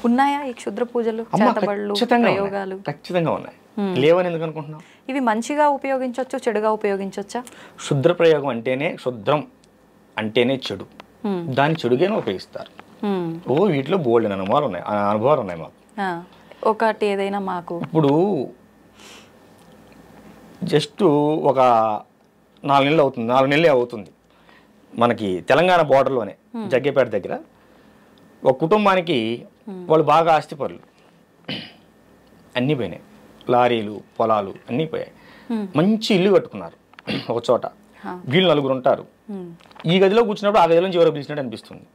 ఉన్నాయా ఈ క్షుద్ర పూజలు, చేతబడులు, ప్రయోగాలు? ఖచ్చితంగా ఉన్నాయి. లేవని ఎందుకు అనుకుంటున్నావు? ఇవి మంచిగా ఉపయోగించవచ్చు, చెడుగా ఉపయోగించవచ్చా? క్షుద్ర ప్రయోగం అంటేనే, క్షుద్రం అంటేనే చెడు. దాన్ని చెడుగానే ఉపయోగిస్తారు. వీటిలో బోల్డ్ అనుభవాలు ఉన్నాయి మాకు. ఒకటి ఏదైనా మాకు ఇప్పుడు జస్ట్ ఒక 4 నెలలు అవుతుంది, 4 నెలలే అవుతుంది మనకి తెలంగాణ బోర్డర్లోనే జగ్గేపేట దగ్గర ఒక కుటుంబానికి వాళ్ళు బాగా ఆస్తిపరులు, అన్నీ పోయినాయి, లారీలు పొలాలు అన్నీ పోయాయి. మంచి ఇల్లు కట్టుకున్నారు ఒక చోట. వీళ్ళు 4 ఉంటారు. ఈ గదిలో కూర్చున్నప్పుడు ఆ గదిలోంచి ఎవరో పిలిచినట్టు అనిపిస్తుంది,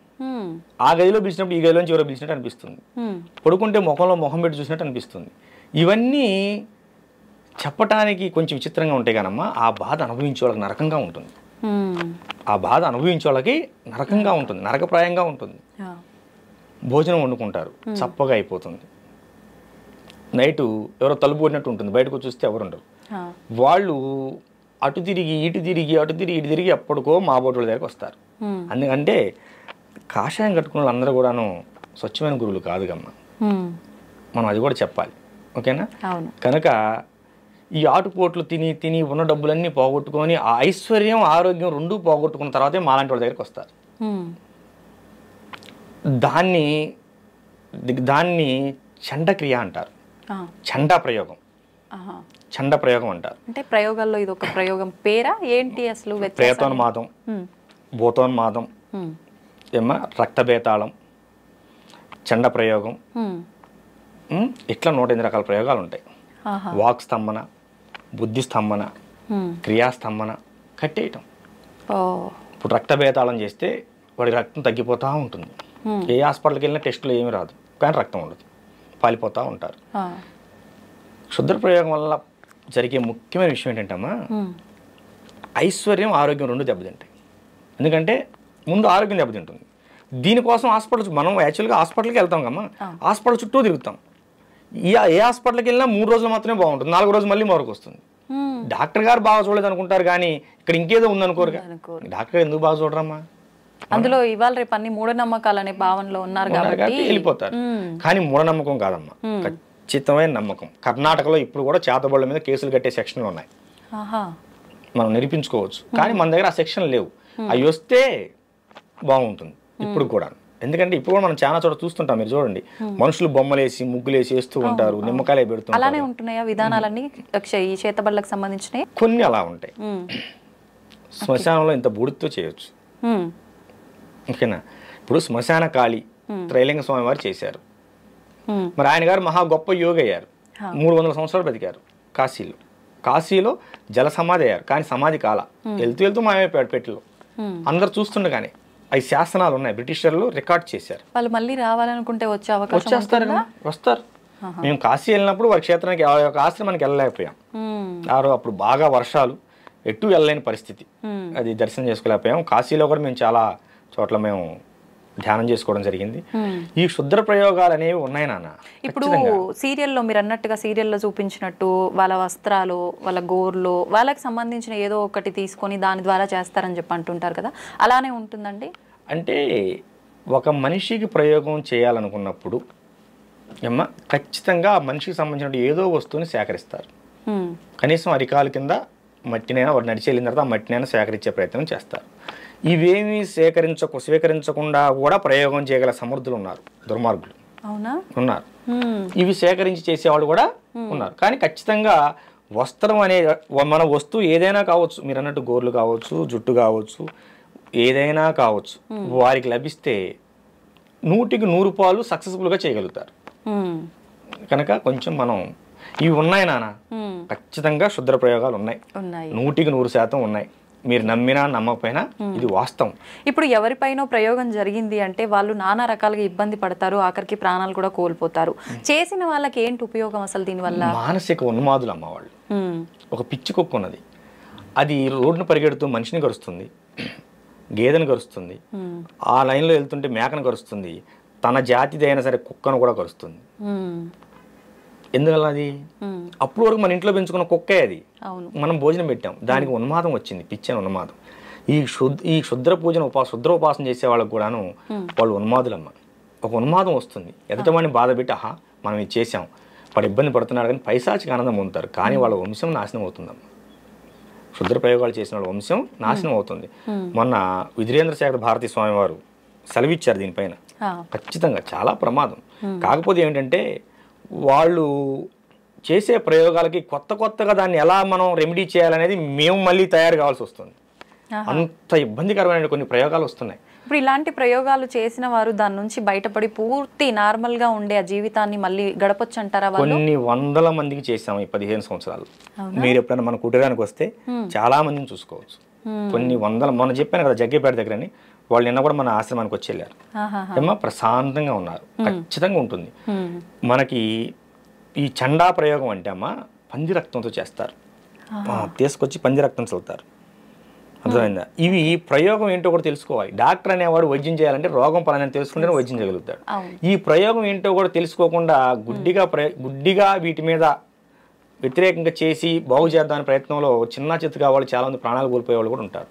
ఆ గదిలో పిలిచినప్పుడు ఈ గదిలోంచి ఎవరో పిలిచినట్టు అనిపిస్తుంది, పడుకుంటే ముఖంలో ముఖం పెట్టి చూసినట్టు అనిపిస్తుంది. ఇవన్నీ చెప్పటానికి కొంచెం విచిత్రంగా ఉంటాయి కానమ్మా, ఆ బాధ అనుభవించే వాళ్ళకి నరకంగా ఉంటుంది. ఆ బాధ అనుభవించే వాళ్ళకి నరకంగా ఉంటుంది, నరకప్రాయంగా ఉంటుంది. భోజనం వండుకుంటారు, చప్పగా అయిపోతుంది. నైటు ఎవరో తలుపు కొట్టినట్టు ఉంటుంది, బయటకు చూస్తే ఎవరు ఉండరు. వాళ్ళు అటు తిరిగి ఇటు తిరిగి అటు తిరిగి ఇటు తిరిగి ఎప్పటికో మా బోటుల దగ్గరకు వస్తారు. అందుకంటే కాషాయం కట్టుకున్న వాళ్ళందరూ కూడాను స్వచ్ఛమైన గురువులు కాదు కమ్మా, మనం అది కూడా చెప్పాలి. ఓకేనా? కనుక ఈ ఆటుపోట్లు తిని తిని ఉన్న డబ్బులన్నీ పోగొట్టుకొని ఆ ఐశ్వర్యం ఆరోగ్యం రెండూ పోగొట్టుకున్న తర్వాతే మాలాంటి వాళ్ళ దగ్గరికి వస్తారు. దాన్ని చండక్రియ అంటారు, చండా ప్రయోగం, చండ ప్రయోగం అంటారు. అంటే ప్రయోగాల్లో ఇది ఒక ప్రయోగం పేరా ఏంటి అసలు? ప్రేతోన్మాదం, భూతోన్మాదం, రక్తబేతాళం, చండ ప్రయోగం, ఇట్లా 108 రకాల ప్రయోగాలు ఉంటాయి. వాక్ స్తంభన, బుద్ధి స్తంభన, క్రియాస్తంభన, కట్టేయటం. ఇప్పుడు రక్తబేతాళం చేస్తే వాడి రక్తం తగ్గిపోతూ ఉంటుంది. ఏ హాస్పిటల్కి వెళ్ళినా టెస్టులు ఏమీ రాదు, కానీ రక్తం ఉండదు, పాలిపోతూ ఉంటారు. క్షుద్ర ప్రయోగం వల్ల జరిగే ముఖ్యమైన విషయం ఏంటంటమ్మా, ఐశ్వర్యం ఆరోగ్యం రెండు దెబ్బతింటాయి. ఎందుకంటే ముందు ఆరోగ్యం దెబ్బతింటుంది. దీనికోసం మనం యాక్చువల్గా హాస్పిటల్కి వెళ్తాం కమ్మా, హాస్పిటల్ చుట్టూ తిరుగుతాం. ఏ హాస్పిటల్కి వెళ్ళినా 3 రోజులు మాత్రమే బాగుంటుంది, 4వ రోజు మళ్ళీ మరొక వస్తుంది. డాక్టర్ గారు బాగా చూడలేదు అనుకుంటారు, కానీ ఇక్కడ ఇంకేదో ఉందనుకోరుగా. డాక్టర్ గారు ఎందుకు బాగా చూడరమ్మా? అందులో ఇవాళ రేపు అన్ని మూఢనమ్మకాలు అనే భావనలో ఉన్నారు కాబట్టి వెళ్ళిపోతారు. కానీ మూఢనమ్మకం కాదమ్మా, ఖచ్చితమైన నమ్మకం. కర్ణాటకలో ఇప్పుడు కూడా చేతబడుల మీద కేసులు కట్టే సెక్షన్లు ఉన్నాయి, మనం నిరూపించుకోవచ్చు. కానీ మన దగ్గర ఆ సెక్షన్ లేవు. అవి వస్తే బాగుంటుంది ఇప్పుడు కూడా. ఎందుకంటే ఇప్పుడు కూడా మనం చాలా చోట చూస్తుంటాం, మీరు చూడండి, మనుషులు బొమ్మలేసి ముగ్గులేసి వేస్తూ ఉంటారు, నిమ్మకాయలు పెడుతుంటారు. అలానే ఉంటున్నాయా విధానాలన్నీ ఈ చేతబడులకు సంబంధించినవి? కొన్ని అలా ఉంటాయి. శ్మశానంలో ఇంత బూడితో చేయొచ్చు. ఓకేనా? ఇప్పుడు శ్మశాన కాళి త్రైలింగ స్వామి వారు చేశారు. మరి ఆయన గారు మహా గొప్ప యోగి అయ్యారు, 300 సంవత్సరాలు బతికారు కాశీలో జల సమాధి అయ్యారు. కానీ సమాధి కాల, వెళ్తూ మాయమైపోయాడు పెట్టిలో. అందరు చూస్తుండగానే అవి శాసనాలు ఉన్నాయి, బ్రిటిషర్లు రికార్డ్ చేశారు. వాళ్ళు మళ్ళీ రావాలనుకుంటే వస్తారు. మేము కాశీ వెళ్ళినప్పుడు వారి క్షేత్రానికి ఆశ్రమానికి వెళ్ళలేకపోయాం. అప్పుడు బాగా వర్షాలు, ఎటు వెళ్ళలేని పరిస్థితి, అది దర్శనం చేసుకోలేకపోయాం. కాశీలో కూడా మేము చాలా చోట్ల మేము ధ్యానం చేసుకోవడం జరిగింది. ఈ క్షుద్ర ప్రయోగాలు అనేవి ఉన్నాయి నాన్న. ఇప్పుడు సీరియల్లో మీరు అన్నట్టుగా సీరియల్లో చూపించినట్టు వాళ్ళ వస్త్రాలు, వాళ్ళ గోర్లు, వాళ్ళకి సంబంధించిన ఏదో ఒకటి తీసుకొని దాని ద్వారా చేస్తారని చెప్పి అంటుంటారు కదా, అలానే ఉంటుందండి? అంటే ఒక మనిషికి ప్రయోగం చేయాలనుకున్నప్పుడు ఖచ్చితంగా ఆ మనిషికి సంబంధించిన ఏదో వస్తువుని సేకరిస్తారు. కనీసం అరికాల కింద మట్టినైనా వాడు నడిచి వెళ్ళిన తర్వాత ఆ మట్టినైనా సేకరించే ప్రయత్నం చేస్తారు. ఇవేమీ స్వీకరించకుండా కూడా ప్రయోగం చేయగల సమర్థులు ఉన్నారు, దుర్మార్గులు ఉన్నారు. ఇవి సేకరించి చేసేవాళ్ళు కూడా ఉన్నారు. కానీ ఖచ్చితంగా వస్త్రం అనే మన వస్తువు ఏదైనా కావచ్చు, మీరు అన్నట్టు గోర్లు కావచ్చు, జుట్టు కావచ్చు, ఏదైనా కావచ్చు, వారికి లభిస్తే 100కి 100 పాలు సక్సెస్ఫుల్గా చేయగలుగుతారు. కనుక కొంచెం మనం ఇవి ఉన్నాయి నాన్న, ఖచ్చితంగా క్షుద్ర ప్రయోగాలు ఉన్నాయి, 100కి 100% ఉన్నాయి. మీరు నమ్మినా నమ్మకపోయినా ఇది వాస్తవం. ఇప్పుడు ఎవరిపైనో ప్రయోగం జరిగింది అంటే వాళ్ళు నానా రకాలుగా ఇబ్బంది పడతారు, ఆఖరికి ప్రాణాలు కూడా కోల్పోతారు. చేసిన వాళ్ళకి ఏంటి ఉపయోగం అసలు దీనివల్ల? మానసిక ఉన్మాదులు అమ్మ వాళ్ళు. ఒక పిచ్చి కుక్క ఉన్నది, అది రోడ్డును పరిగెడుతూ మనిషిని కరుస్తుంది, గేదెను కరుస్తుంది, ఆ లైన్లో వెళ్తుంటే మేకను కరుస్తుంది, తన జాతిదైనా సరే కుక్కను కూడా కరుస్తుంది. ఎందువల్ల అది? అప్పుడు వరకు మన ఇంట్లో పెంచుకున్న కుక్కే అది, మనం భోజనం పెట్టాం, దానికి ఉన్మాదం వచ్చింది, పిచ్చని ఉన్మాదం. ఈ క్షుద్ర పూజను శుద్ర ఉపాసన చేసే వాళ్ళకు కూడాను వాళ్ళు ఉన్మాదులమ్మ. ఒక ఉన్మాదం వస్తుంది. ఎదుటవాడిని బాధ పెట్టి ఆహా మనం ఇది చేసాం, వాడు ఇబ్బంది పడుతున్నాడు కానీ పైశాచిక ఆనందం పొందుతారు. కానీ వాళ్ళ వంశం నాశనం అవుతుందమ్మా. క్షుద్ర ప్రయోగాలు చేసిన వాళ్ళ వంశం నాశనం అవుతుంది. మొన్న విధురేంద్ర శేఖర్ భారతీ స్వామి వారు సెలవిచ్చారు దీనిపైన. ఖచ్చితంగా చాలా ప్రమాదం. కాకపోతే ఏమిటంటే వాళ్ళు చేసే ప్రయోగాలకి కొత్తగా దాన్ని ఎలా మనం రెమెడీ చేయాలనేది మేము మళ్ళీ తయారు కావాల్సి వస్తుంది. అంత ఇబ్బందికరమైన కొన్ని ప్రయోగాలు వస్తున్నాయి. ఇప్పుడు ఇలాంటి ప్రయోగాలు చేసిన వారు దాని నుంచి బయటపడి పూర్తి నార్మల్ గా ఉండే ఆ జీవితాన్ని మళ్ళీ గడపొచ్చు అంటారా? కొన్ని వందల మందికి చేసాము ఈ 15 సంవత్సరాలు. మీరు ఎప్పుడైనా మన కుటీరానికి వస్తే చాలా మందిని చూసుకోవచ్చు. కొన్ని వందల, మొన్న చెప్పాను కదా జగ్గేపేట దగ్గరని, వాళ్ళు నిన్న కూడా మన ఆశ్రమానికి వచ్చి వెళ్ళారు. ఏమో ప్రశాంతంగా ఉన్నారు. ఖచ్చితంగా ఉంటుంది. మనకి ఈ చండా ప్రయోగం అంటే అమ్మ పంది రక్తంతో చేస్తారు. తీసుకొచ్చి పంది రక్తం చల్లుతారు. అర్థమైందా? ఇవి ప్రయోగం ఏంటో కూడా తెలుసుకోవాలి. డాక్టర్ అనేవాడు వైద్యం చేయాలంటే రోగం పలానని తెలుసుకుంటేనే వైద్యం చేయగలుగుతాడు. ఈ ప్రయోగం ఏంటో కూడా తెలుసుకోకుండా గుడ్డిగా వీటి మీద వ్యతిరేకంగా చేసి బాగు చేద్దామనే ప్రయత్నంలో చిన్న చిత్తుగా వాళ్ళు చాలా మంది ప్రాణాలు కోల్పోయే వాళ్ళు కూడా ఉంటారు.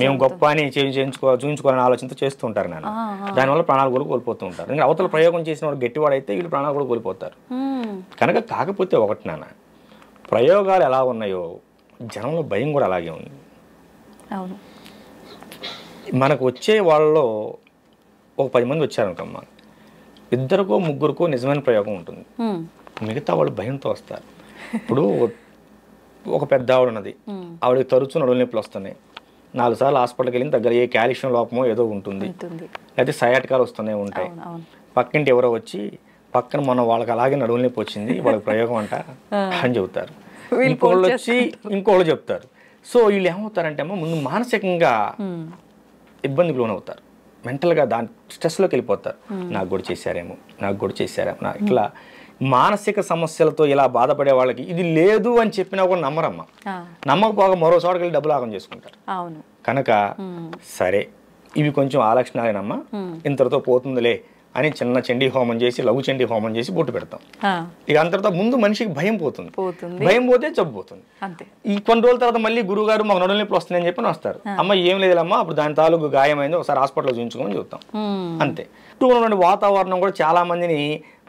మేము గొప్ప అని చూపించుకోవాలని ఆలోచనతో చేస్తూ ఉంటారు నాన్న. దానివల్ల ప్రాణాలు కూడా కోల్పోతూ ఉంటారు. ఇంకా అవతల ప్రయోగం చేసిన వాడు గట్టివాడైతే వీళ్ళు ప్రాణాలు కూడా కోల్పోతారు. కనుక కాకపోతే ఒకటి నాన్న, ప్రయోగాలు ఎలా ఉన్నాయో జనంలో భయం కూడా అలాగే ఉంది. మనకు వచ్చే వాళ్ళలో ఒక 10 మంది వచ్చారనుకమ్మా, 2కో 3కో నిజమైన ప్రయోగం ఉంటుంది. మిగతా వాళ్ళు భయంతో వస్తారు. ఇప్పుడు ఒక పెద్ద ఆవిడ ఉన్నది, ఆవిడకి తరచూ నడుము నొప్పులు వస్తున్నాయి. 4 సార్లు హాస్పిటల్కి వెళ్ళిన దగ్గర ఏ కాల్షియం లోపమో ఏదో ఉంటుంది, లేకపోతే సయాటికాలు వస్తూనే ఉంటాయి. పక్కింటి ఎవరో వచ్చి పక్కన మొన్న వాళ్ళకి అలాగే నడుము నొప్పి వచ్చింది, వాళ్ళకి ప్రయోగం అంట అని చెబుతారు. ఇంకోళ్ళు వచ్చి ఇంకోళ్ళు చెప్తారు. సో వీళ్ళు ఏమవుతారంటే అమ్మ ముందు మానసికంగా ఇబ్బందికి లోనవుతారు. మెంటల్గా దాని స్ట్రెస్లోకి వెళ్ళిపోతారు. నాకు కూడా చేశారేమో ఇట్లా మానసిక సమస్యలతో ఇలా బాధపడే వాళ్ళకి ఇది లేదు అని చెప్పినా కూడా నమ్మరమ్మా. నమ్మకపోగా మరో చోటకి వెళ్ళి డబ్బులు ఆగం చేసుకుంటారు. కనుక సరే ఇవి కొంచెం ఆ లక్షణాలేనమ్మా, ఇంతటితో పోతుందిలే అని చిన్న చండీ హోమం చేసి, లఘు చండీ హోమం చేసి బొట్టు పెడతాం. ఇక అంతటితో ముందు మనిషికి భయం పోతుంది. భయం పోతే జబ్బు పోతుంది. ఈ కొన్ని రోజుల తర్వాత మళ్ళీ గురువు గారు మాకు నడుము నొప్పులు వస్తున్నాయని చెప్పి వస్తారు. అమ్మ ఏం లేదమ్మా, అప్పుడు దాని తాలూకు గాయమైంది, ఒకసారి హాస్పిటల్లో చూపించుకోమని చెప్తాం. అంతే. చుట్టూ ఉన్నటువంటి వాతావరణం కూడా చాలా మందిని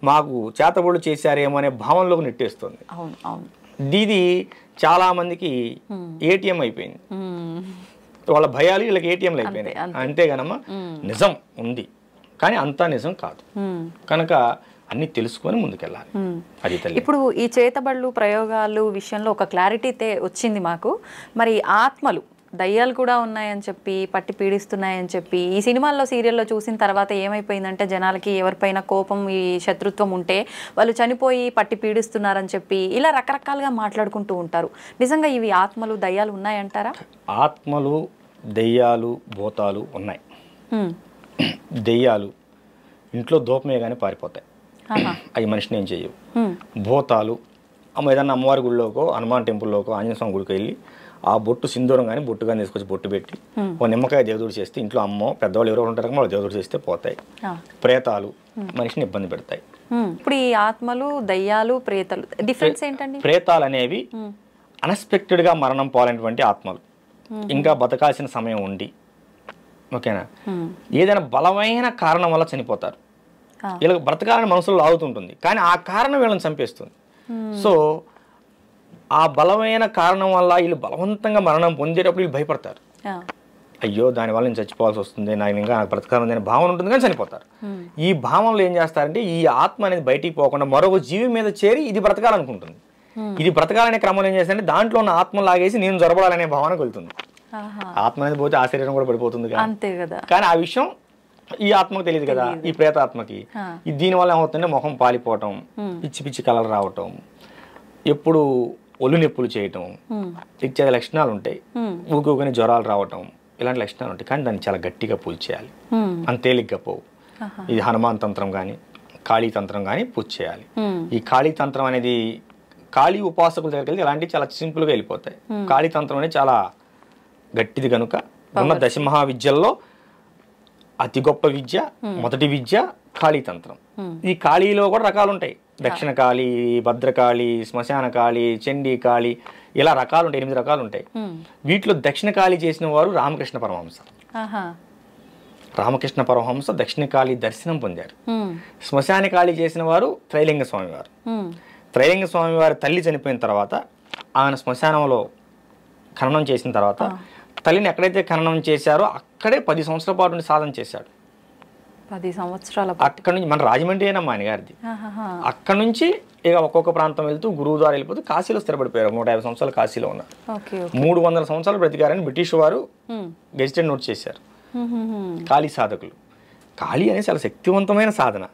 మాకు చేతబడులు చేశారేమో అనే భావనలోకి నెట్టేస్తుంది. ఇది చాలా మందికి ఏటీఎం అయిపోయింది. వాళ్ళ భయాలు వీళ్ళకి ఏటీఎంలు అయిపోయినాయి. అంతేగానమ్మా నిజం ఉంది కానీ అంతా నిజం కాదు. కనుక అన్ని తెలుసుకొని ముందుకెళ్ళాలి. అది తల్లి. ఇప్పుడు ఈ చేతబడులు ప్రయోగాలు విషయంలో ఒక క్లారిటీ వచ్చింది మాకు. మరి ఆత్మలు దయ్యాలు కూడా ఉన్నాయని చెప్పి పట్టి పీడిస్తున్నాయని చెప్పి ఈ సినిమాల్లో సీరియల్లో చూసిన తర్వాత ఏమైపోయిందంటే జనాలకి ఎవరిపైన కోపం ఈ శత్రుత్వం ఉంటే వాళ్ళు చనిపోయి పట్టి పీడిస్తున్నారని చెప్పి ఇలా రకరకాలుగా మాట్లాడుకుంటూ ఉంటారు. నిజంగా ఇవి ఆత్మలు దయ్యాలు ఉన్నాయంటారా? ఆత్మలు దయ్యాలు భూతాలు ఉన్నాయి. దెయ్యాలు ఇంట్లో దూపమే కానీ పారిపోతాయి, అవి మనిషిని ఏం చేయవు. భూతాలు ఏదన్నా అమ్మవారి గుడిలోకో హనుమాన్ టెంపుల్లోకో ఆంజనేయ స్వామి గుడికి వెళ్ళి ఆ బొట్టు సింధూరం కానీ బొట్టు కానీ తీసుకొచ్చి బొట్టు పెట్టి ఓ నిమ్మకాయ దేవుడు చేస్తే ఇంట్లో అమ్మో పెద్దవాళ్ళు ఎవరో ఉంటారు వాళ్ళు దేవుడు చేస్తే పోతాయి. ప్రేతాలు మనిషిని ఇబ్బంది పెడతాయి. ఇప్పుడు ఈ ఆత్మలు దయ్యాలు ప్రేతాలు డిఫరెన్స్ ఏంటండి? ప్రేతాలు అనేవి అన్ఎక్స్పెక్టెడ్గా మరణం పోలేనటువంటి ఆత్మలు, ఇంకా బతకాల్సిన సమయం ఉండి ఓకేనా ఏదైనా బలమైన కారణం వల్ల చనిపోతారు. వీళ్ళకి బ్రతకాలని మనసులో లాగుతుంటుంది కానీ ఆ కారణం వీళ్ళని చంపేస్తుంది. సో ఆ బలమైన కారణం వల్ల వీళ్ళు బలవంతంగా మరణం పొందేటప్పుడు వీళ్ళు భయపడతారు. అయ్యో దానివల్ల నేను చచ్చిపోవాల్సి వస్తుంది, నాకు ఇంకా నాకు బ్రతకాలం అనే భావన ఉంటుంది కానీ చనిపోతారు. ఈ భావనలో ఏం చేస్తారంటే ఈ ఆత్మ అనేది బయటికి పోకుండా మరొక జీవి మీద చేరి ఇది బ్రతకాలనుకుంటుంది. ఇది బ్రతకాలనే క్రమంలో ఏం చేస్తారంటే దాంట్లో ఉన్న ఆత్మ లాగేసి నేను జరబడాలనే భావనకు వెళ్తుంది. ఆత్మ అనేది పోతే ఆ శరీరం కూడా పడిపోతుంది కదా. కానీ ఆ విషయం ఈ ఆత్మకు తెలియదు కదా, ఈ ప్రేతాత్మకి. దీనివల్ల ఏమవుతుందంటే ముఖం పాలిపోవటం, పిచ్చి పిచ్చి కలర్ రావటం, ఎప్పుడు ఒళ్ళు నొప్పులు చేయటం ఇత్యాది లక్షణాలు ఉంటాయి. ఊరుకోని జ్వరాలు రావటం ఇలాంటి లక్షణాలు ఉంటాయి. కానీ దాన్ని చాలా గట్టిగా పూజ చేయాలి, అంతేలిగ్గా పోవు. ఇది హనుమాన్ తంత్రం కానీ కాళీ తంత్రం కానీ పూజ చేయాలి. ఈ కాళీ తంత్రం అనేది కాళీ ఉపాసకుల దగ్గరికి వెళ్తే ఇలాంటివి చాలా సింపుల్గా వెళ్ళిపోతాయి. కాళీ తంత్రం అనేది చాలా గట్టిది కనుక ఉన్న దశమహావిద్యల్లో అతి గొప్ప విద్య, మొదటి విద్య కాళీ తంత్రం. ఈ కాళీలో కూడా రకాలు ఉంటాయి. దక్షిణ కాళీ, భద్రకాళి, శ్మశాన కాళీ, చండీ కాళీ, ఇలా రకాలు ఉంటాయి. 8 రకాలు ఉంటాయి. వీటిలో దక్షిణ కాళీ చేసిన వారు రామకృష్ణ పరమహంస. రామకృష్ణ పరమహంస దక్షిణకాళి దర్శనం పొందారు. శ్మశాన కాళి చేసిన వారు త్రైలింగ స్వామివారు. త్రైలింగ స్వామివారి తల్లి చనిపోయిన తర్వాత ఆయన శ్మశానంలో ఖననం చేసిన తర్వాత తల్లిని ఎక్కడైతే ఖననం చేశారో అక్కడే 10 సంవత్సరాల పాటు ఉండి సాధన చేశాడు. 10 సంవత్సరాల అక్కడ నుంచి మన రాజమండ్రి అయినా మా ఆయన గారిది. అక్కడ నుంచి ఇక ఒక్కొక్క ప్రాంతం వెళ్తూ గురువు ద్వారా వెళ్ళిపోతూ కాశీలో స్థిరపడిపోయారు. 150 సంవత్సరాలు కాశీలో ఉన్నారు. 300 సంవత్సరాలు బ్రతికారని బ్రిటిష్ వారు గెజిటెడ్ నోట్ చేశారు. కాళీ సాధకులు. కాళీ అనేది చాలా శక్తివంతమైన సాధన.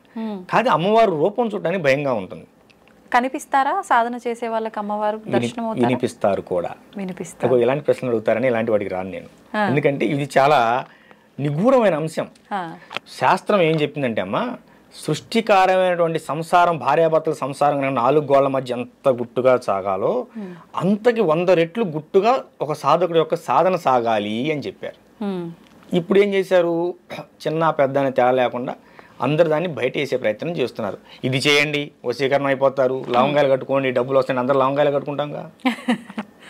కాదు అమ్మవారు రూపం చూడడానికి భయంగా ఉంటుంది. కనిపిస్తారా సాధన చేసే వాళ్ళకి అమ్మవారు దర్శనం అవుతారా? వినిపిస్తారు కూడా. వినిపిస్తారు. ఇలాంటి ప్రశ్నలు అడుగుతారని ఇలాంటి వాటికి రాను నేను. ఎందుకంటే ఇది చాలా నిగూఢమైన అంశం. శాస్త్రం ఏం చెప్పిందంటే అమ్మ, సృష్టికారమైనటువంటి సంసారం, భార్యాభర్తల సంసారం 4 గోళ్ల మధ్య ఎంత గుట్టుగా సాగాలో అంతకి 100 రెట్లు గుట్టుగా ఒక సాధకుడి యొక్క సాధన సాగాలి అని చెప్పారు. ఇప్పుడు ఏం చేశారు, చిన్న పెద్ద అనే తేడా లేకుండా అందరు దాన్ని బయట వేసే ప్రయత్నం చేస్తున్నారు. ఇది చేయండి వశీకరణ అయిపోతారు, లవంగాలు కట్టుకోండి డబ్బులు వస్తాయి, అందరు లవంగాలు కట్టుకుంటాంగా.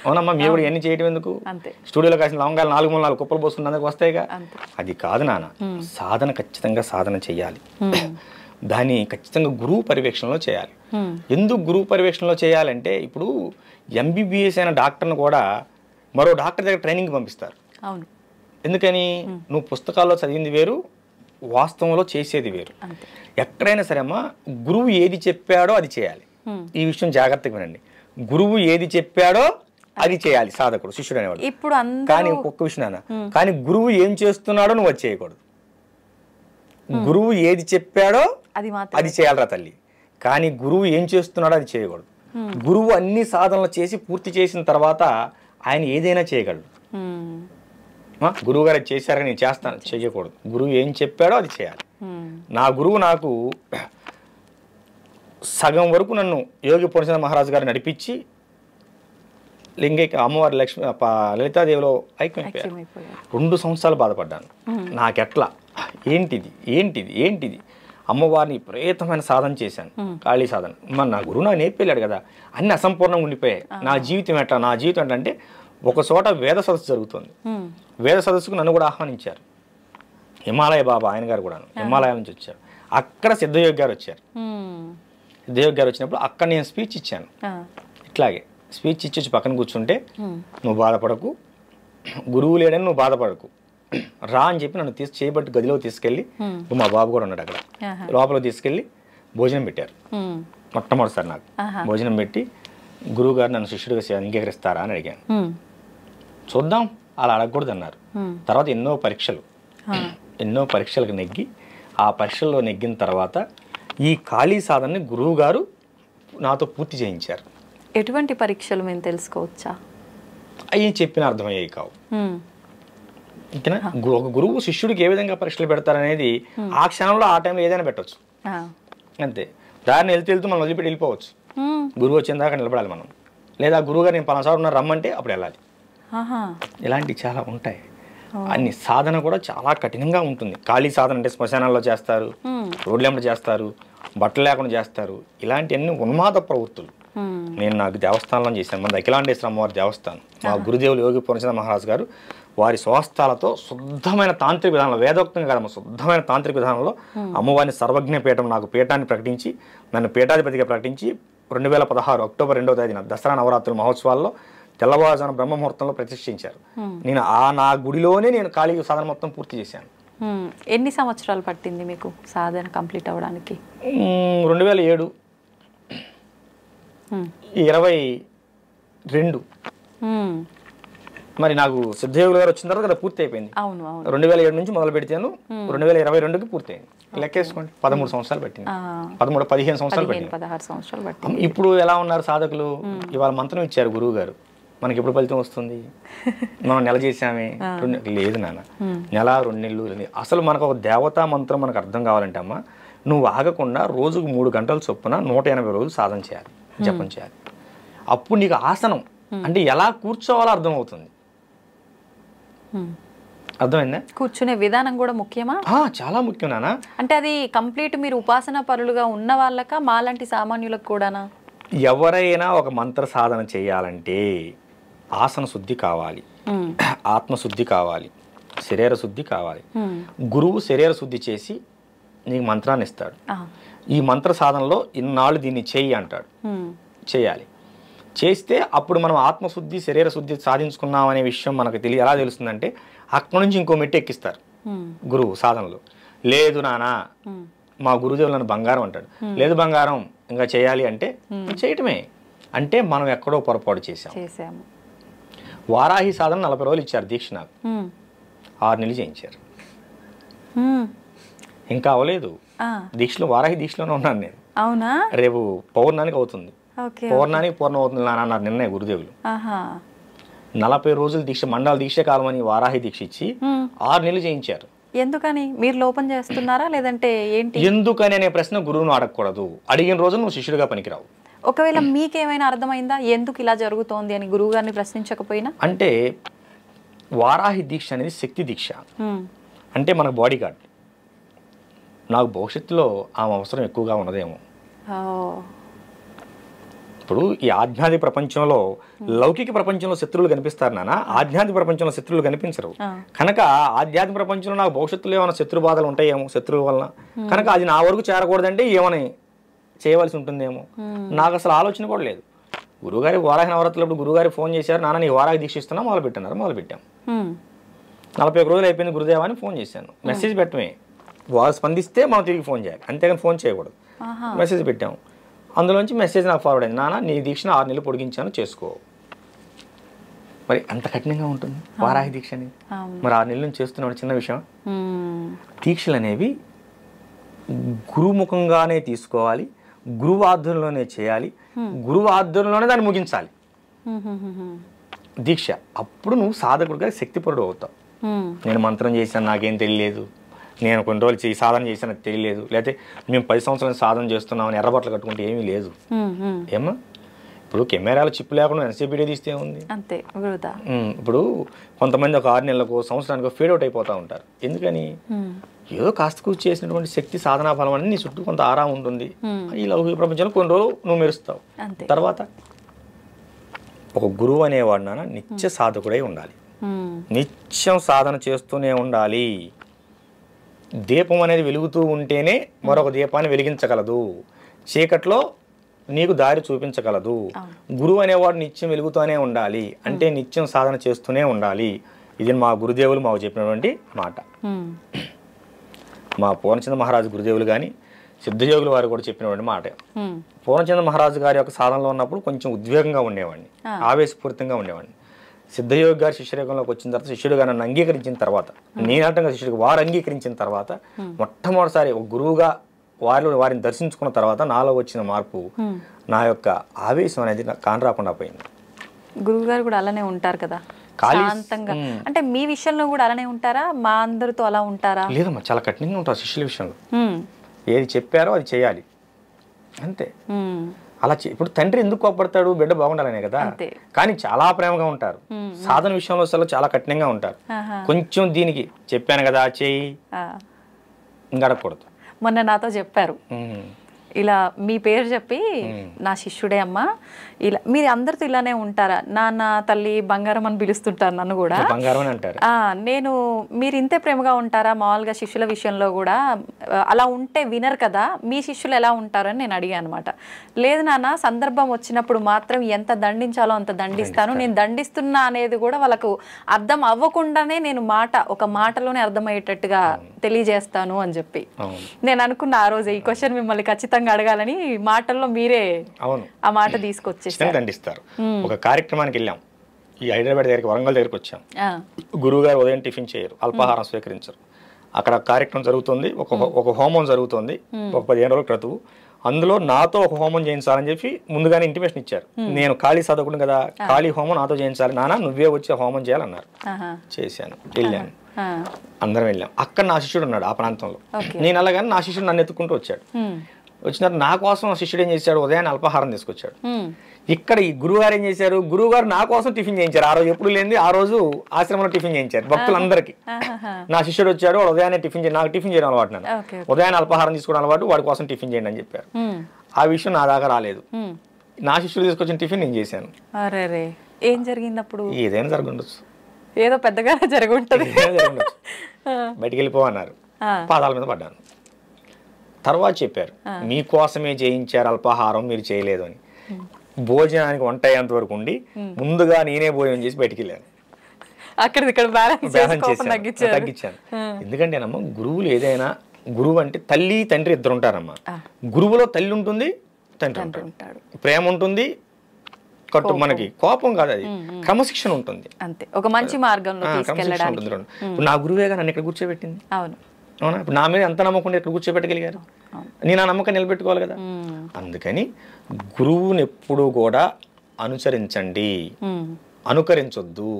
అవునమ్మా, మీరు కూడా ఎన్ని చేయటం ఎందుకు? స్టూడియోలో కాసిన లవంగాలు 4 కుప్పలు పోసుకుని అందరికి వస్తాయిగా. అది కాదు నాన్న, సాధన ఖచ్చితంగా సాధన చేయాలి. దాన్ని ఖచ్చితంగా గురువు పర్యవేక్షణలో చేయాలి. ఎందుకు గురువు పర్యవేక్షణలో చేయాలంటే, ఇప్పుడు ఎంబీబీఎస్ అయిన డాక్టర్ను కూడా మరో డాక్టర్ దగ్గర ట్రైనింగ్ పంపిస్తారు. ఎందుకని? నువ్వు పుస్తకాల్లో చదివింది వేరు, వాస్తవంలో చేసేది వేరు. ఎక్కడైనా సరే అమ్మా, గురువు ఏది చెప్పాడో అది చేయాలి. ఈ విషయం జాగ్రత్తగా వినండి. గురువు ఏది చెప్పాడో అది చేయాలి సాధకుడు, శిష్యుడు అనేవాడు. ఇప్పుడు కానీ ఒక్క విషయం నాన్న, కానీ గురువు ఏం చేస్తున్నాడో నువ్వు అది చేయకూడదు. గురువు ఏది చెప్పాడో అది చేయాలరా తల్లి, కానీ గురువు ఏం చేస్తున్నాడో అది చేయకూడదు. గురువు అన్ని సాధనలు చేసి పూర్తి చేసిన తర్వాత ఆయన ఏదైనా చేయగలడు. గురువు గారు చేశారని నేను చేస్తాను చేయకూడదు. గురువు ఏం చెప్పాడో అది చేయాలి. నా గురువు నాకు సగం వరకు నన్ను యోగి పూర్ణచంద్ర మహారాజు గారు నడిపించి లింగైక అమ్మవారి లలితాదేవిలో ఐక్యమైపోయారు. 2 సంవత్సరాలు బాధపడ్డాను. నాకెట్లా ఏంటిది ఏంటిది ఏంటిది అమ్మవారిని విపరీతమైన సాధన చేశాను, కాళీ సాధన. మరి నా గురువు నాకు నేర్పేళ్ళాడు కదా, అన్ని అసంపూర్ణంగా ఉండిపోయాయి. నా జీవితం ఎట్లా, నా జీవితం ఏంటంటే ఒక చోట వేద సదస్సు జరుగుతుంది. వేద సదస్సుకు నన్ను కూడా ఆహ్వానించారు. హిమాలయ బాబా ఆయన గారు కూడా హిమాలయాల నుంచి వచ్చారు. అక్కడ సిద్ధయోగి గారు వచ్చారు. సిద్ధయోగి గారు వచ్చినప్పుడు అక్కడ నేను స్పీచ్ ఇచ్చాను. ఇట్లాగే స్పీచ్ ఇచ్చి పక్కన కూర్చుంటే, నువ్వు బాధపడకు, గురువు లేడని నువ్వు బాధపడకు, రా అని చెప్పి నన్ను చేయబట్టి గదిలో తీసుకెళ్ళి, మా బాబు కూడా ఉన్నాడు అక్కడ, లోపల తీసుకెళ్ళి భోజనం పెట్టారు. మొట్టమొదటిసారి నాకు భోజనం పెట్టి, గురువు గారు నన్ను శిష్యుడిగా అంగీకరిస్తారా అని అడిగాను. చూద్దాం, అలా అడగకూడదు అన్నారు. తర్వాత ఎన్నో పరీక్షలకు నెగ్గి, ఆ పరీక్షల్లో నెగ్గిన తర్వాత ఈ కాళీ సాధనని గురువు గారు నాతో పూర్తి చేయించారు. ఎటువంటి పరీక్షలు మేము తెలుసుకోవచ్చా? అవి చెప్పిన అర్థమయ్యాయి కావు. ఇంకనా ఒక గురువు శిష్యుడికి ఏ విధంగా పరీక్షలు పెడతారనేది ఆ క్షణంలో ఆ టైంలో ఏదైనా పెట్టవచ్చు. అంతే. దారిని వెళ్తూ మనం వదిలిపెట్టి వెళ్ళిపోవచ్చు. గురువు వచ్చిన దాకా నిలబడాలి మనం. లేదా గురువు గారు నేను పలానా ఉన్నారు రమ్మంటే అప్పుడు వెళ్ళాలి. ఇలాంటివి చాలా ఉంటాయి. అన్ని సాధన కూడా చాలా కఠినంగా ఉంటుంది. ఖాళీ సాధన అంటే శ్మశానాల్లో చేస్తారు, రోడ్లెంబడి చేస్తారు, బట్టలు లేకుండా చేస్తారు. ఇలాంటివన్నీ ఉన్మాద ప్రవృత్తులు. నేను నాకు దేవస్థానంలో చేశాను. మన అఖిలాండేశ్వర అమ్మవారి దేవస్థానం. మా గురుదేవులు యోగి పూర్ణచంద్ర మహారాజు గారు వారి స్వహస్తాలతో శుద్ధమైన తాంత్రిక విధానంలో, వేదోక్తంగా కాదమ్మ, శుద్ధమైన తాంత్రిక విధానంలో అమ్మవారిని సర్వజ్ఞ పీఠం, నాకు పీఠాన్ని ప్రకటించి నన్ను పీఠాధిపతిగా ప్రకటించి 2016 అక్టోబర్ 2వ తేదీన దసరా నవరాత్రుల మహోత్సవాల్లో తెల్లవారుజామున బ్రహ్మముహూర్తంలో ప్రతిష్ఠించారు. నేను నా గుడిలోనే నేను ఖాళీ సాధన మొత్తం పూర్తి చేశాను. ఎన్ని సంవత్సరాలు పట్టింది మీకు సాధన కంప్లీట్ అవ్వడానికి? 2007 22. మరి నాకు సిద్ధయోగులు గారు వచ్చిన తర్వాత కదా పూర్తి అయిపోయింది. 2007 నుంచి మొదలు పెడితేను 2022కి పూర్తయింది. లెక్కేసుకోండి, 13 సంవత్సరాలు పట్టింది. 15 సంవత్సరాలు పట్టింది. ఇప్పుడు ఎలా ఉన్నారు సాధకులు? ఇవాళ మంత్రం ఇచ్చారు గురువు గారు, మనకి ఎప్పుడు ఫలితం వస్తుంది? మనం నెల చేసామే, లేదు నాన్న, నెల 2 నెలలు. అసలు మనకు ఒక దేవతా మంత్రం మనకు అర్థం కావాలంటే అమ్మ, నువ్వు ఆగకుండా రోజుకు 3 గంటల చొప్పున 180 రోజులు సాధన చేయాలి, జపం చేయాలి. అప్పుడు నీకు ఆసనం అంటే ఎలా కూర్చోవాలో అర్థమవుతుంది. అర్థమైందా? కూర్చునే విధానం కూడా ముఖ్యమా? చాలా ముఖ్యం నాన్న. అంటే అది కంప్లీట్ మీరు ఉపాసన పరులుగా ఉన్న వాళ్ళక, మాలాంటి సామాన్యులకు కూడానా? ఎవరైనా ఒక మంత్ర సాధన చేయాలంటే ఆసన శుద్ధి కావాలి, ఆత్మశుద్ధి కావాలి, శరీర శుద్ధి కావాలి. ఉమ్. గురువు శరీర శుద్ధి చేసి నీకు మంత్రాన్ని ఇస్తాడు. ఆ. ఈ మంత్ర సాధనలో ఇన్నాళ్ళు దీన్ని చెయ్యి అంటాడు. ఉమ్. చేయాలి. చేస్తే అప్పుడు మనం ఆత్మశుద్ధి శరీర శుద్ధి సాధించుకున్నాం అనే విషయం మనకు ఎలా తెలుస్తుందంటే అక్కడి నుంచి ఇంకో మెట్టు ఎక్కిస్తారు ఉమ్. గురువు సాధనలో. లేదు నానా ఉమ్. మా గురుదేవులు నన్ను బంగారం అంటాడు. లేదు బంగారం ఇంకా చేయాలి అంటే చేయటమే. అంటే మనం ఎక్కడో పొరపాటు చేసాము. వారాహి సాధన 40 రోజులు ఇచ్చారు దీక్ష నాకు. 6 నెలలు చేయించారు. ఇంకా అవ్వలేదు దీక్షలో. వారాహి దీక్షలోనే ఉన్నాను నేను. అవునా? రేపు పౌర్ణానికి అవుతుంది. ఓకే. పౌర్ణానికి పూర్ణం అవుతుంది నాన్న అన్నారు నిన్నే గురుదేవులు. ఆహా. 40 రోజులు దీక్ష మండల దీక్ష కాలమని వారాహి దీక్ష ఇచ్చి 6 నెలలు చేయించారు. ఎందుకని? మీరు లోపం చేస్తున్నారా లేదంటే ఏంటి? ఎందుకని అనే ప్రశ్న గురువును అడగకూడదు. అడిగిన రోజు నువ్వు శిష్యుడిగా పనికిరావు. ఒకవేళ మీకేమైనా అర్థమైందా ఎందుకు ఇలా జరుగుతోంది అని గురువు గారిని ప్రశ్నించకపోయినా? అంటే వారాహి దీక్ష అనేది శక్తి దీక్ష. అంటే మన బాడీ గార్డ్. నాకు భవిష్యత్తులో ఆమె అవసరం ఎక్కువగా ఉన్నదేమో. ఇప్పుడు ఈ ఆధ్యాత్మిక ప్రపంచంలో లౌకిక ప్రపంచంలో శత్రువులు కనిపిస్తారు నాన్న, ఆధ్యాత్మిక ప్రపంచంలో శత్రువులు కనిపించరు. కనుక ఆధ్యాత్మిక ప్రపంచంలో నాకు భవిష్యత్తులో ఏమైనా శత్రు బాధలు ఉంటాయేమో శత్రువు వలన, కనుక అది నా వరకు చేరకూడదంటే ఏమని చేయవలసి ఉంటుందేమో. నాకు అసలు ఆలోచన కూడా లేదు. గురువుగారి వారాహి నవరాత్రులప్పుడు గురువుగారి ఫోన్ చేశారు, నాన్న నీ వారాహి దీక్ష ఇస్తున్నా మొదలుపెట్టాం. 41 రోజులు అయిపోయింది గురుదేవా అని ఫోన్ చేశాను. మెసేజ్ పెట్టమే, వాళ్ళు స్పందిస్తే మనం తిరిగి ఫోన్ చేయాలి, అంతేగాని ఫోన్ చేయకూడదు. మెసేజ్ పెట్టాము, అందులోంచి మెసేజ్ నాకు ఫార్వర్డ్ అయింది, నాన్న నీ దీక్షను 6 నెలలు పొడిగించాను చేసుకో. మరి అంత కఠినంగా ఉంటుంది వారాహి దీక్ష అనేది. మరి 6 నెలల నుంచి చేస్తున్నాడు చిన్న విషయం. దీక్షలు అనేవి గురుముఖంగానే తీసుకోవాలి, గురువు ఆధ్వర్యంలోనే చేయాలి, గురువు ఆధ్వర్యంలోనే దాన్ని ముగించాలి దీక్ష. అప్పుడు నువ్వు సాధకుడిగా శక్తిపరుడు అవుతావు. నేను మంత్రం చేశాను నాకేం తెలియలేదు, నేను కొన్ని రోజులు సాధన చేశాను నాకు తెలియలేదు, లేకపోతే మేము 10 సంవత్సరాలు సాధన చేస్తున్నామని ఎర్రబట్టలు కట్టుకుంటే ఏమీ లేదు. ఏమా ఇప్పుడు కెమెరాలో చిప్పు లేకుండా ఎంతసేపు వీడియో తీస్తే ఉంది అంతే. ఇప్పుడు కొంతమంది ఒక 6 నెలలకు సంవత్సరానికి ఫేడ్ అవుట్ అయిపోతూ ఉంటారు. ఎందుకని? ఏదో కాస్త కూర్చి చేసినటువంటి శక్తి సాధనా ఫలం అని నీ చుట్టూ కొంత ఆరా ఉంటుంది. ఈ లౌకిక ప్రపంచంలో కొన్ని రోజులు నువ్వు మెరుస్తావు. తర్వాత ఒక గురువు అనేవాడు నాన్న నిత్య సాధకుడై ఉండాలి, నిత్యం సాధన చేస్తూనే ఉండాలి. దీపం అనేది వెలుగుతూ ఉంటేనే మరొక దీపాన్ని వెలిగించగలదు, చీకట్లో నీకు దారి చూపించగలదు. గురువు అనేవాడు నిత్యం వెలుగుతూనే ఉండాలి, అంటే నిత్యం సాధన చేస్తూనే ఉండాలి. ఇది మా గురుదేవులు మాకు చెప్పినటువంటి మాట. మా పూర్ణచంద్ర మహారాజు గురుదేవులు కానీ సిద్ధయోగులు వారు కూడా చెప్పినటువంటి మాట. పూర్ణచంద్ర మహారాజు గారి యొక్క సాధనలో ఉన్నప్పుడు కొంచెం ఉద్వేగంగా ఉండేవాడిని, ఆవేశపూరితంగా ఉండేవాడిని. సిద్ధయోగి గారి శిష్యరేఖంలోకి వచ్చిన తర్వాత శిష్యుడుగా నన్ను అంగీకరించిన తర్వాత, నేనంటంగా శిష్యుడికి వారు అంగీకరించిన తర్వాత, మొట్టమొదటిసారి ఒక గురువుగా వారిని దర్శించుకున్న తర్వాత నాలో వచ్చిన మార్పు, నా యొక్క ఆవేశం అనేది కానరాకుండా పోయింది. గురువు గారు కూడా అలానే ఉంటారు కదా శాంతంగా? అంటే మీ విషయంలో కూడా అలానే ఉంటారా? మా అందరితో అలా ఉంటారా? లేదమ్మా, చాలా కఠినంగా ఉంటారు శిష్యుల విషయంలో. ఏది చెప్పారో అది చేయాలి అంతే. అలా ఇప్పుడు తండ్రి ఎందుకు కోప్పడతాడు? బిడ్డ బాగుండాలనే కదా. కానీ చాలా ప్రేమగా ఉంటారు. సాధన విషయంలో అసలు చాలా కఠినంగా ఉంటారు. కొంచెం దీనికి చెప్పాను కదా చేయి ఇంకా అడగకూడదు. మొన్న నాతో చెప్పారు, ఇలా మీ పేరు చెప్పి నా శిష్యుడే అమ్మా, ఇలా మీరు అందరితో ఇలానే ఉంటారా? నాన్న తల్లి బంగారం అని పిలుస్తుంటారు నన్ను కూడా. నేను మీరు ఇంతే ప్రేమగా ఉంటారా మామూలుగా శిష్యుల విషయంలో కూడా? అలా ఉంటే వినరు కదా, మీ శిష్యులు ఎలా ఉంటారని నేను అడిగాను అనమాట. లేదు నాన్న, సందర్భం వచ్చినప్పుడు మాత్రం ఎంత దండించాలో అంత దండిస్తాను, నేను దండిస్తున్నా అనేది కూడా వాళ్ళకు అర్థం అవ్వకుండానే నేను ఒక మాటలోనే అర్థమయ్యేటట్టుగా తెలియజేస్తాను అని చెప్పి నేను అనుకున్న ఆ రోజు ఈ క్వశ్చన్ మిమ్మల్ని ఖచ్చితంగా అడగాలని మాటల్లో మీరే ఆ మాట తీసుకొచ్చేస్తారు. దండిస్తారు. ఒక కార్యక్రమానికి వెళ్ళాం, ఈ హైదరాబాద్ దగ్గరికి వరంగల్ దగ్గరికి వచ్చాం. గురువు గారు ఉదయం టిఫిన్ చేయరు, అల్పాహారం స్వీకరించరు. అక్కడ కార్యక్రమం జరుగుతుంది, ఒక హోమం జరుగుతుంది, ఒక 15 రోజుల క్రితం. అందులో నాతో ఒక హోమం చేయించాలని చెప్పి ముందుగానే ఇంటిమేషన్ ఇచ్చారు. నేను ఖాళీ చదువుకుని కదా, ఖాళీ హోమం నాతో చేయించాలి నాన్న, నువ్వే వచ్చి హోమం చేయాలన్నారు. చేశాను, వెళ్ళాను, అందరం వెళ్ళాం. అక్కడ నా శిష్యుడు ఉన్నాడు ఆ ప్రాంతంలో. నేను అలాగని నా శిష్యుడు నన్ను ఎత్తుకుంటూ వచ్చాడు. వచ్చినారు నా కోసం శిష్యుడు ఏం చేశాడు, ఉదయాన్నే అల్పాహారం తీసుకొచ్చాడు. ఇక్కడ ఈ గురువుగారు ఏం చేశారు, గురువుగారు నా కోసం టిఫిన్ చేయించారు. ఆ రోజు ఎప్పుడు లేని ఆ రోజు ఆశ్రమంలో టిఫిన్ చేయించారు భక్తులందరికీ. నా శిష్యుడు వచ్చాడు, వాడు ఉదయాన్నే టిఫిన్ చేయండి, నాకు టిఫిన్ చేయడం అలవాటు, నన్ను ఉదయాన్నే అల్పాహారం తీసుకోవడం అలవాటు, వాడి కోసం టిఫిన్ చేయండి అని చెప్పారు. ఆ విషయం నా దాకా రాలేదు. నా శిష్యుడు తీసుకొచ్చిన టిఫిన్ నేను చేశాను. ఏం జరిగింది అప్పుడు? ఏదైనా జరగండొచ్చు. ఏదో పెద్దగా జరుగుంటది. బయటికి వెళ్ళిపో అన్నారు. పాదాల మీద పడ్డాను. తర్వాత చెప్పారు మీకోసమే చేయించారు అల్పాహారం, మీరు చేయలేదు అని. భోజనానికి వంట అయ్యేంత వరకు ఉండి ముందుగా నేనే భోజనం చేసి బయటికి వెళ్ళాను. అక్కడ బ్యాలెన్స్ తగ్గించాను. ఎందుకంటేనమ్మా గురువులు ఏదైనా, గురువు అంటే తల్లి తండ్రి ఇద్దరు ఉంటారమ్మా. గురువులో తల్లి ఉంటుంది, తండ్రి ఉంటాడు. ప్రేమ ఉంటుంది, మనకి కోపం కాదు, అది క్రమశిక్షణ ఉంటుంది. అంతే, ఒక మంచి మార్గంలో తీసుకెళ్ళడానికి. ఇప్పుడు నా గురువేగా నన్ను ఇక్కడ కూర్చోబెట్టింది. అవును, అవునా? ఇప్పుడు నా మీద ఎంత నమ్మకం ఇక్కడ కూర్చోబెట్టగలిగారు, నేను ఆ నమ్మకం నిలబెట్టుకోవాలి కదా. అందుకని గురువుని ఎప్పుడూ కూడా అనుసరించండి, అనుకరించొద్దు.